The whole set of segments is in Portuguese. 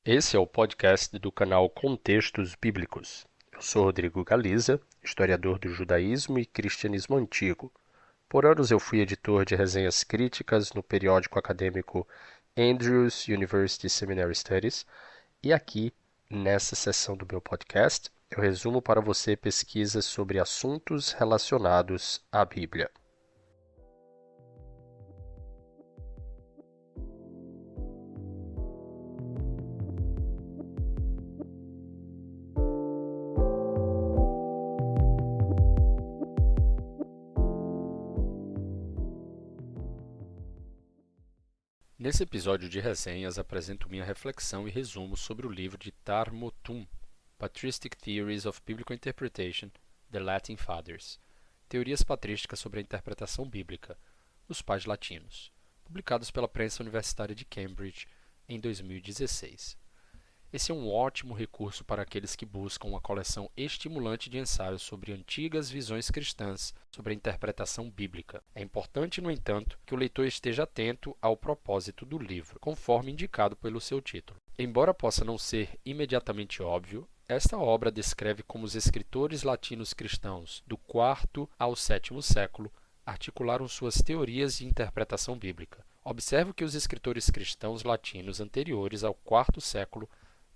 Esse é o podcast do canal Contextos Bíblicos. Eu sou Rodrigo Galiza, historiador do judaísmo e cristianismo antigo. Por anos eu fui editor de resenhas críticas no periódico acadêmico Andrews University Seminary Studies e aqui, nessa seção do meu podcast, eu resumo para você pesquisas sobre assuntos relacionados à Bíblia. Nesse episódio de resenhas, apresento minha reflexão e resumo sobre o livro de Tarmo Tum, Patristic Theories of Biblical Interpretation, The Latin Fathers, Teorias Patrísticas sobre a Interpretação Bíblica, os Pais Latinos, publicados pela Prensa Universitária de Cambridge em 2016. Esse é um ótimo recurso para aqueles que buscam uma coleção estimulante de ensaios sobre antigas visões cristãs sobre a interpretação bíblica. É importante, no entanto, que o leitor esteja atento ao propósito do livro, conforme indicado pelo seu título. Embora possa não ser imediatamente óbvio, esta obra descreve como os escritores latinos cristãos do IV ao VII século articularam suas teorias de interpretação bíblica. Observe que os escritores cristãos latinos anteriores ao IV século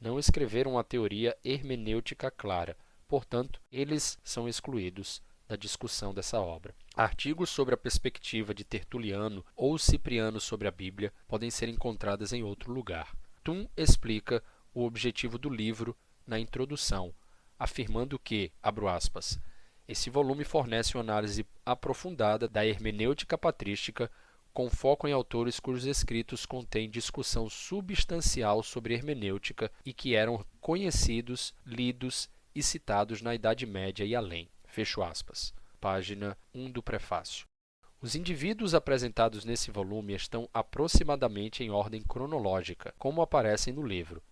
não escreveram uma teoria hermenêutica clara, portanto, eles são excluídos da discussão dessa obra. Artigos sobre a perspectiva de Tertuliano ou Cipriano sobre a Bíblia podem ser encontrados em outro lugar. Tum explica o objetivo do livro na introdução, afirmando que, abro aspas, esse volume fornece uma análise aprofundada da hermenêutica patrística com foco em autores cujos escritos contêm discussão substancial sobre hermenêutica e que eram conhecidos, lidos e citados na Idade Média e além. Fecho aspas. Página 1 do prefácio. Os indivíduos apresentados nesse volume estão aproximadamente em ordem cronológica, como aparecem no livro.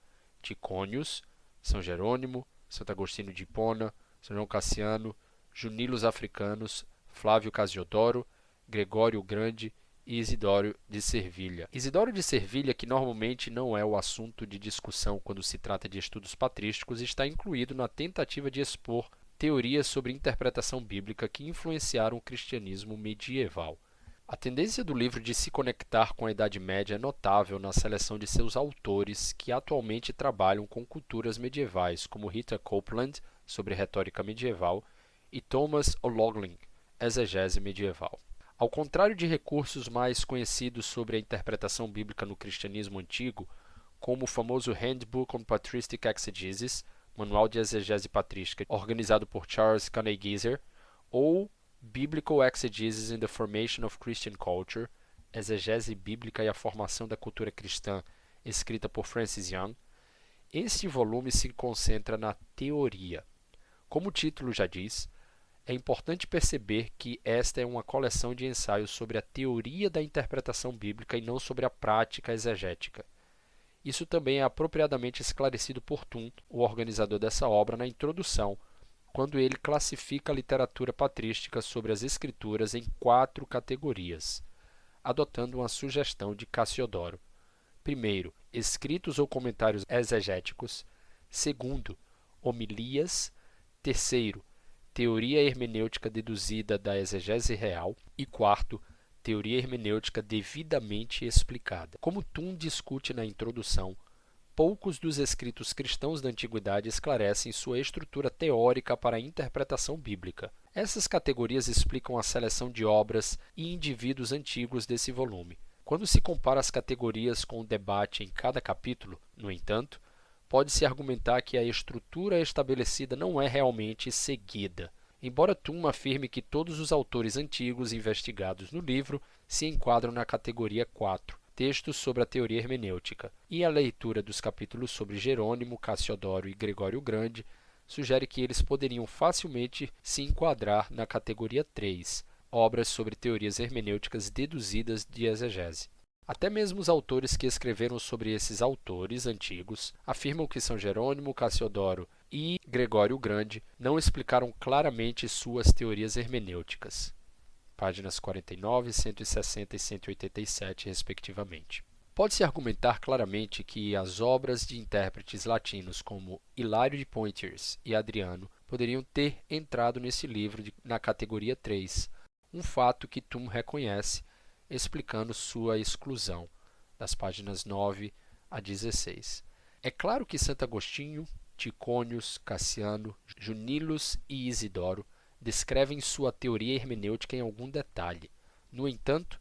Ticônios, São Jerônimo, Santo Agostinho de Hipona, São João Cassiano, Junilos Africanos, Flávio Casiodoro, Gregório o Grande e Isidório de Servilha. Isidório de Servilha, que normalmente não é o assunto de discussão quando se trata de estudos patrísticos, está incluído na tentativa de expor teorias sobre interpretação bíblica que influenciaram o cristianismo medieval. A tendência do livro de se conectar com a Idade Média é notável na seleção de seus autores que atualmente trabalham com culturas medievais, como Rita Copeland, sobre retórica medieval, e Thomas O'Loughlin, exegese medieval. Ao contrário de recursos mais conhecidos sobre a interpretação bíblica no cristianismo antigo, como o famoso Handbook on Patristic Exegesis, Manual de Exegese Patrística, organizado por Charles Caney-Geezer, ou Biblical Exegesis in the Formation of Christian Culture, Exegese Bíblica e a Formação da Cultura Cristã, escrita por Francis Young, este volume se concentra na teoria. Como o título já diz, é importante perceber que esta é uma coleção de ensaios sobre a teoria da interpretação bíblica e não sobre a prática exegética. Isso também é apropriadamente esclarecido por Tum, o organizador dessa obra, na introdução, quando ele classifica a literatura patrística sobre as escrituras em 4 categorias, adotando uma sugestão de Cassiodoro. Primeiro, escritos ou comentários exegéticos. Segundo, homilias. Terceiro, teoria hermenêutica deduzida da exegese real. E quarto, teoria hermenêutica devidamente explicada. Como Tum discute na introdução, poucos dos escritos cristãos da antiguidade esclarecem sua estrutura teórica para a interpretação bíblica. Essas categorias explicam a seleção de obras e indivíduos antigos desse volume. Quando se compara as categorias com o debate em cada capítulo, no entanto, pode-se argumentar que a estrutura estabelecida não é realmente seguida. Embora Tum afirme que todos os autores antigos investigados no livro se enquadram na categoria 4, textos sobre a teoria hermenêutica, e a leitura dos capítulos sobre Jerônimo, Cassiodoro e Gregório o Grande sugere que eles poderiam facilmente se enquadrar na categoria 3, obras sobre teorias hermenêuticas deduzidas de exegese. Até mesmo os autores que escreveram sobre esses autores antigos afirmam que São Jerônimo, Cassiodoro e Gregório o Grande não explicaram claramente suas teorias hermenêuticas. Páginas 49, 160 e 187, respectivamente. Pode-se argumentar claramente que as obras de intérpretes latinos como Hilário de Poitiers e Adriano poderiam ter entrado nesse livro na categoria 3, um fato que Thum reconhece, explicando sua exclusão, das páginas 9 a 16. É claro que Santo Agostinho, Ticônius, Cassiano, Junilos e Isidoro descrevem sua teoria hermenêutica em algum detalhe. No entanto,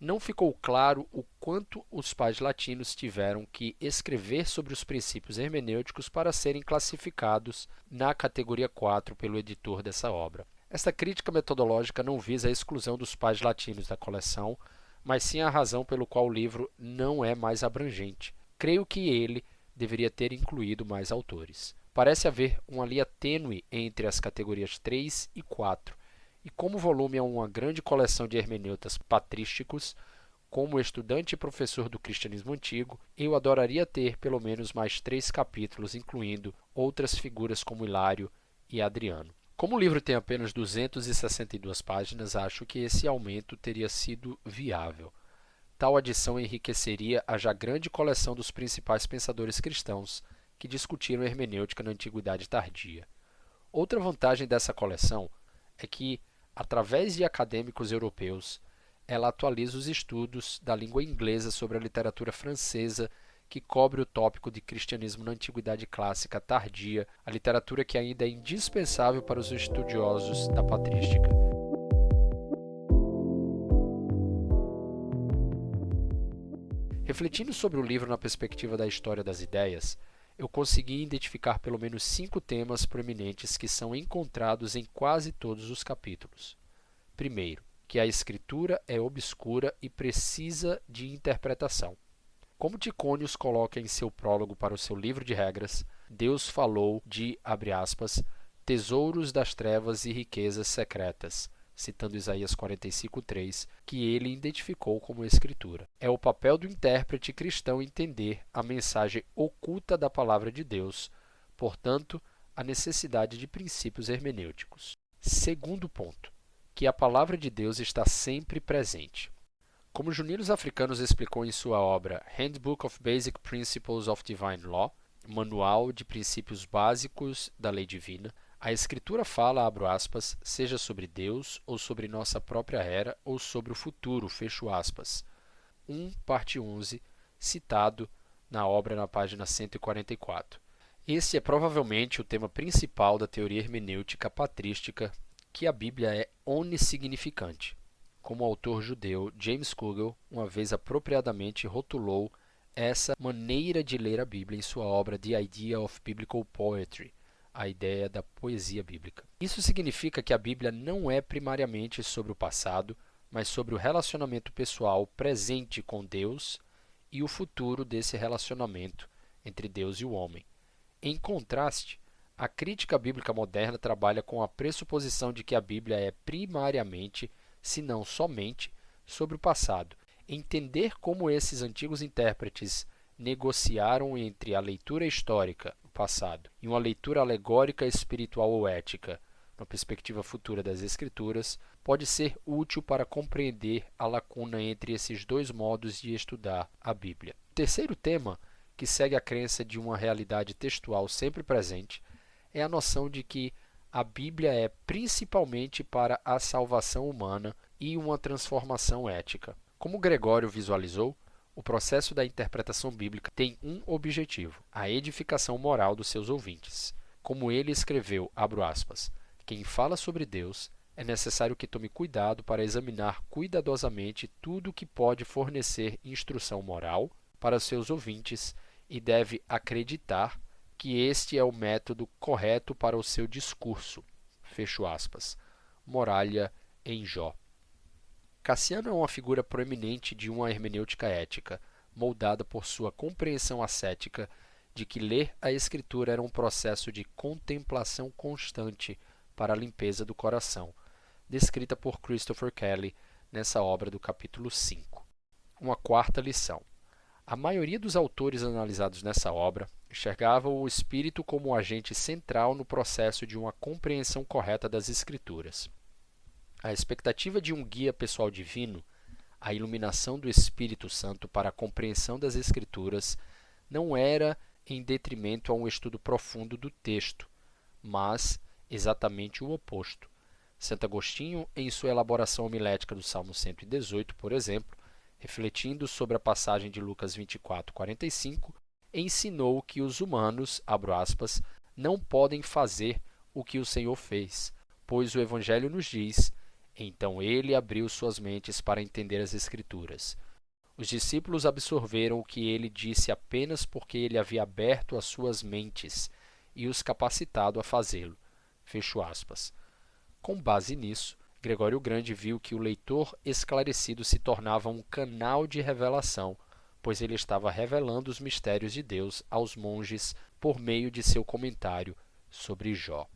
não ficou claro o quanto os pais latinos tiveram que escrever sobre os princípios hermenêuticos para serem classificados na categoria 4 pelo editor dessa obra. Esta crítica metodológica não visa a exclusão dos pais latinos da coleção, mas sim a razão pelo qual o livro não é mais abrangente. Creio que ele deveria ter incluído mais autores. Parece haver uma linha tênue entre as categorias 3 e 4, e como o volume é uma grande coleção de hermeneutas patrísticos, como estudante e professor do cristianismo antigo, eu adoraria ter pelo menos mais 3 capítulos, incluindo outras figuras como Hilário e Adriano. Como o livro tem apenas 262 páginas, acho que esse aumento teria sido viável. Tal adição enriqueceria a já grande coleção dos principais pensadores cristãos que discutiram hermenêutica na Antiguidade Tardia. Outra vantagem dessa coleção é que, através de acadêmicos europeus, ela atualiza os estudos da língua inglesa sobre a literatura francesa que cobre o tópico de cristianismo na Antiguidade Clássica Tardia, a literatura que ainda é indispensável para os estudiosos da patrística. Refletindo sobre o livro na perspectiva da história das ideias, eu consegui identificar pelo menos 5 temas proeminentes que são encontrados em quase todos os capítulos. Primeiro, que a escritura é obscura e precisa de interpretação. Como Ticônius coloca em seu prólogo para o seu livro de regras, Deus falou de, abre aspas, tesouros das trevas e riquezas secretas, citando Isaías 45:3, que ele identificou como escritura. É o papel do intérprete cristão entender a mensagem oculta da palavra de Deus, portanto, a necessidade de princípios hermenêuticos. Segundo ponto, que a palavra de Deus está sempre presente. Como Junilos Africanos explicou em sua obra Handbook of Basic Principles of Divine Law, Manual de Princípios Básicos da Lei Divina, a Escritura fala, abro aspas, seja sobre Deus, ou sobre nossa própria era, ou sobre o futuro, fecho aspas. 1, parte 11, citado na obra na página 144. Esse é provavelmente o tema principal da teoria hermenêutica patrística, que a Bíblia é onissignificante. Como o autor judeu James Kugel uma vez apropriadamente rotulou essa maneira de ler a Bíblia em sua obra The Idea of Biblical Poetry, a ideia da poesia bíblica. Isso significa que a Bíblia não é primariamente sobre o passado, mas sobre o relacionamento pessoal presente com Deus e o futuro desse relacionamento entre Deus e o homem. Em contraste, a crítica bíblica moderna trabalha com a pressuposição de que a Bíblia é primariamente, se não somente, sobre o passado. Entender como esses antigos intérpretes negociaram entre a leitura histórica, o passado, e uma leitura alegórica, espiritual ou ética, na perspectiva futura das Escrituras, pode ser útil para compreender a lacuna entre esses dois modos de estudar a Bíblia. O terceiro tema, que segue a crença de uma realidade textual sempre presente, é a noção de que a Bíblia é principalmente para a salvação humana e uma transformação ética. Como Gregório visualizou, o processo da interpretação bíblica tem um objetivo, a edificação moral dos seus ouvintes. Como ele escreveu, abro aspas, quem fala sobre Deus é necessário que tome cuidado para examinar cuidadosamente tudo que pode fornecer instrução moral para seus ouvintes e deve acreditar que este é o método correto para o seu discurso. Fecho aspas. Moralha em Jó. Cassiano é uma figura proeminente de uma hermenêutica ética, moldada por sua compreensão ascética de que ler a Escritura era um processo de contemplação constante para a limpeza do coração, descrita por Christopher Kelly nessa obra do capítulo 5. Uma quarta lição. A maioria dos autores analisados nessa obra enxergavam o Espírito como um agente central no processo de uma compreensão correta das Escrituras. A expectativa de um guia pessoal divino, a iluminação do Espírito Santo para a compreensão das Escrituras não era em detrimento a um estudo profundo do texto, mas exatamente o oposto. Santo Agostinho, em sua elaboração homilética do Salmo 118, por exemplo, refletindo sobre a passagem de Lucas 24:45, ensinou que os humanos, abro aspas, não podem fazer o que o Senhor fez, pois o Evangelho nos diz: então ele abriu suas mentes para entender as Escrituras. Os discípulos absorveram o que ele disse apenas porque ele havia aberto as suas mentes e os capacitado a fazê-lo. Fecho aspas. Com base nisso, Gregório o Grande viu que o leitor esclarecido se tornava um canal de revelação, pois ele estava revelando os mistérios de Deus aos monges por meio de seu comentário sobre Jó.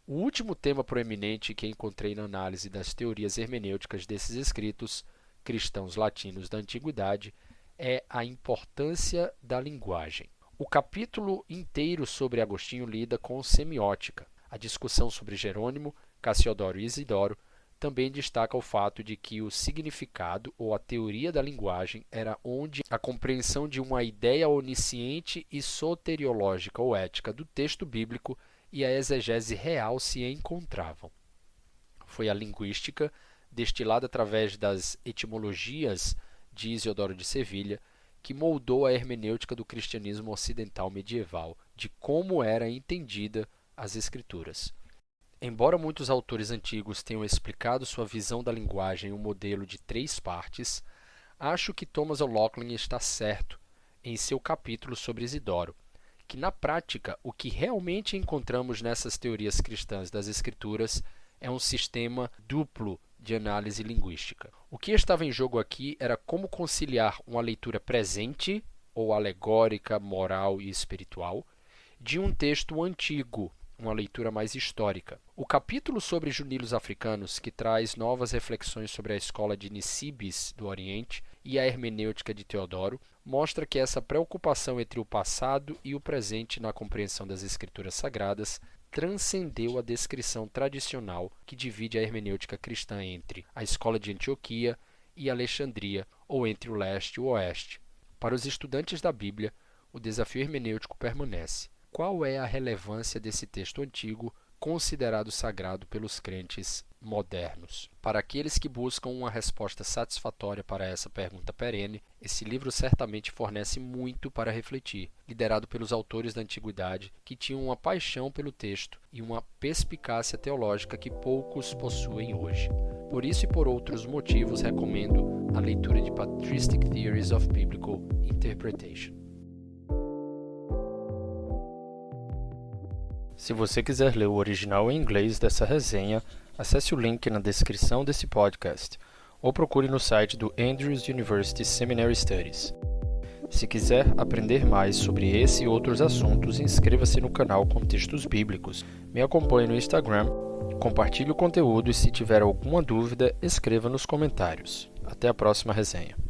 O último tema proeminente que encontrei na análise das teorias hermenêuticas desses escritos cristãos latinos da antiguidade é a importância da linguagem. O capítulo inteiro sobre Agostinho lida com semiótica. A discussão sobre Jerônimo, Cassiodoro e Isidoro também destaca o fato de que o significado ou a teoria da linguagem era onde a compreensão de uma ideia onisciente e soteriológica ou ética do texto bíblico e a exegese real se encontravam. Foi a linguística, destilada através das etimologias de Isidoro de Sevilha, que moldou a hermenêutica do cristianismo ocidental medieval, de como era entendida as Escrituras. Embora muitos autores antigos tenham explicado sua visão da linguagem em um modelo de 3 partes, acho que Thomas O'Loughlin está certo em seu capítulo sobre Isidoro, que na prática o que realmente encontramos nessas teorias cristãs das Escrituras é um sistema duplo de análise linguística. O que estava em jogo aqui era como conciliar uma leitura presente, ou alegórica, moral e espiritual, de um texto antigo, uma leitura mais histórica. O capítulo sobre junilos africanos, que traz novas reflexões sobre a escola de Nisibis do Oriente e a hermenêutica de Teodoro, mostra que essa preocupação entre o passado e o presente na compreensão das Escrituras Sagradas transcendeu a descrição tradicional que divide a hermenêutica cristã entre a escola de Antioquia e Alexandria, ou entre o leste e o oeste. Para os estudantes da Bíblia, o desafio hermenêutico permanece. Qual é a relevância desse texto antigo considerado sagrado pelos crentes modernos? Para aqueles que buscam uma resposta satisfatória para essa pergunta perene, esse livro certamente fornece muito para refletir, liderado pelos autores da antiguidade que tinham uma paixão pelo texto e uma perspicácia teológica que poucos possuem hoje. Por isso e por outros motivos, recomendo a leitura de Patristic Theories of Biblical Interpretation. Se você quiser ler o original em inglês dessa resenha, acesse o link na descrição desse podcast ou procure no site do Andrews University Seminary Studies. Se quiser aprender mais sobre esse e outros assuntos, inscreva-se no canal Contextos Bíblicos. Me acompanhe no Instagram, compartilhe o conteúdo e se tiver alguma dúvida, escreva nos comentários. Até a próxima resenha.